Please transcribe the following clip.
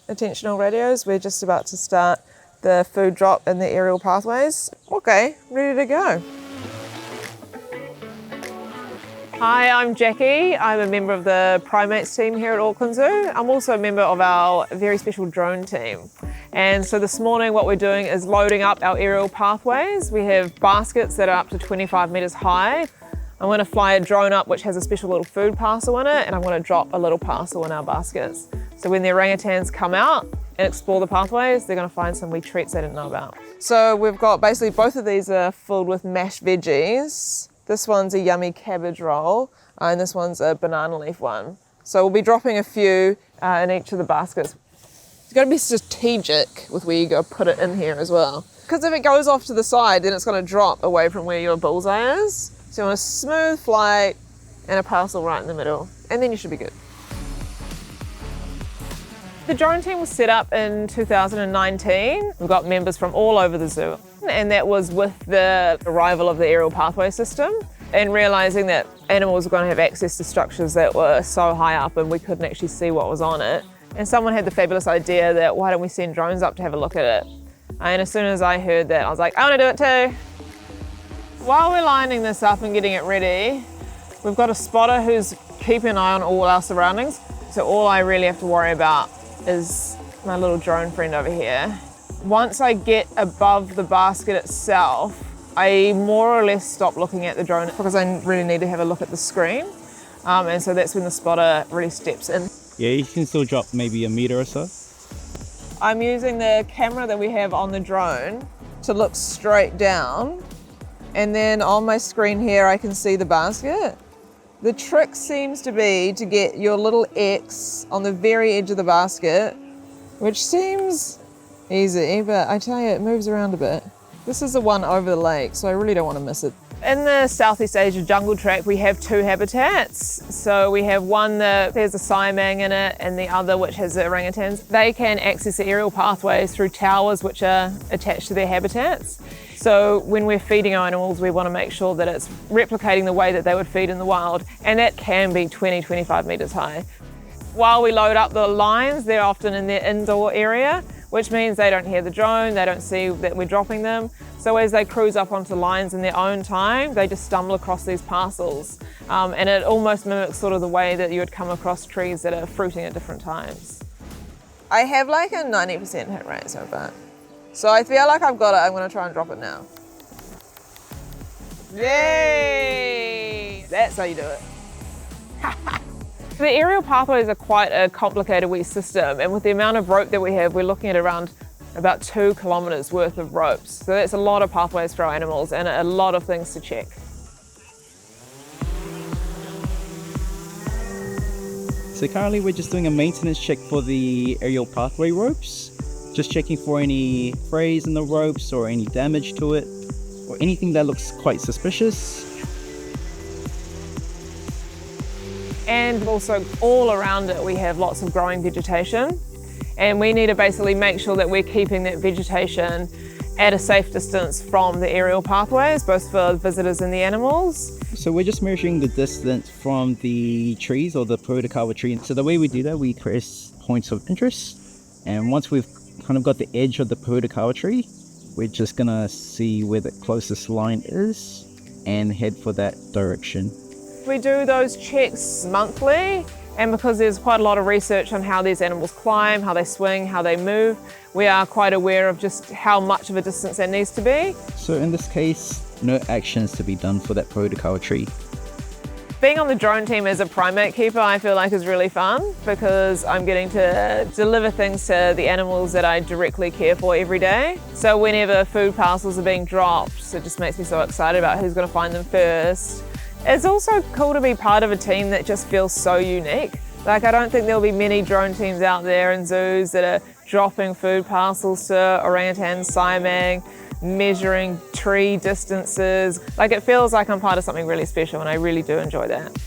attentional radios. We're just about to start the food drop in the aerial pathways. Okay, ready to go. Hi, I'm Jackie. I'm a member of the primates team here at Auckland Zoo. I'm also a member of our very special drone team. And so this morning what we're doing is loading up our aerial pathways. We have baskets that are up to 25 metres high. I'm going to fly a drone up which has a special little food parcel in it, and I'm going to drop a little parcel in our baskets. So when the orangutans come out and explore the pathways, they're going to find some wee treats they didn't know about. So we've got basically both of these are filled with mashed veggies. This one's a yummy cabbage roll, and this one's a banana leaf one. So we'll be dropping a few in each of the baskets. You've got to be strategic with where you go put it in here as well. Because if it goes off to the side, then it's going to drop away from where your bullseye is. So you want a smooth flight and a parcel right in the middle, and then you should be good. The drone team was set up in 2019. We've got members from all over the zoo, and that was with the arrival of the aerial pathway system and realising that animals were going to have access to structures that were so high up and we couldn't actually see what was on it. And someone had the fabulous idea that why don't we send drones up to have a look at it? And as soon as I heard that, I was like, I want to do it too. While we're lining this up and getting it ready, we've got a spotter who's keeping an eye on all our surroundings. So all I really have to worry about is my little drone friend over here. Once I get above the basket itself, I more or less stop looking at the drone because I really need to have a look at the screen. And so that's when the spotter really steps in. Yeah, you can still drop maybe a metre or so. I'm using the camera that we have on the drone to look straight down, and then on my screen here I can see the basket. The trick seems to be to get your little X on the very edge of the basket, which seems easy, but I tell you, it moves around a bit. This is the one over the lake, so I really don't want to miss it. In the Southeast Asia Jungle Track, we have two habitats. So we have one that there's a siamang in it, and the other which has the orangutans. They can access the aerial pathways through towers which are attached to their habitats. So when we're feeding our animals, we want to make sure that it's replicating the way that they would feed in the wild, and that can be 20, 25 metres high. While we load up the lines, they're often in their indoor area, which means they don't hear the drone, they don't see that we're dropping them. So as they cruise up onto lines in their own time, they just stumble across these parcels. And it almost mimics sort of the way that you would come across trees that are fruiting at different times. I have like a 90% hit rate so far. So I feel like I've got it. I'm going to try and drop it now. Yay! That's how you do it. The aerial pathways are quite a complicated wee system, and with the amount of rope that we have, we're looking at around about 2 kilometres worth of ropes. So that's a lot of pathways for our animals and a lot of things to check. So currently we're just doing a maintenance check for the aerial pathway ropes. Just checking for any frays in the ropes or any damage to it or anything that looks quite suspicious. And also all around it we have lots of growing vegetation, and we need to basically make sure that we're keeping that vegetation at a safe distance from the aerial pathways, both for visitors and the animals. So we're just measuring the distance from the trees or the Podokawa tree. So the way we do that, we press points of interest, and once we've kind of got the edge of the Podokawa tree, we're just gonna see where the closest line is and head for that direction. We do those checks monthly, and because there's quite a lot of research on how these animals climb, how they swing, how they move, we are quite aware of just how much of a distance that needs to be. So in this case, no actions to be done for that Podokawa tree. Being on the drone team as a primate keeper, I feel like is really fun because I'm getting to deliver things to the animals that I directly care for every day. So whenever food parcels are being dropped, it just makes me so excited about who's going to find them first. It's also cool to be part of a team that just feels so unique. Like, I don't think there'll be many drone teams out there in zoos that are dropping food parcels to orangutan, siamang, measuring tree distances. Like, it feels like I'm part of something really special, and I really do enjoy that.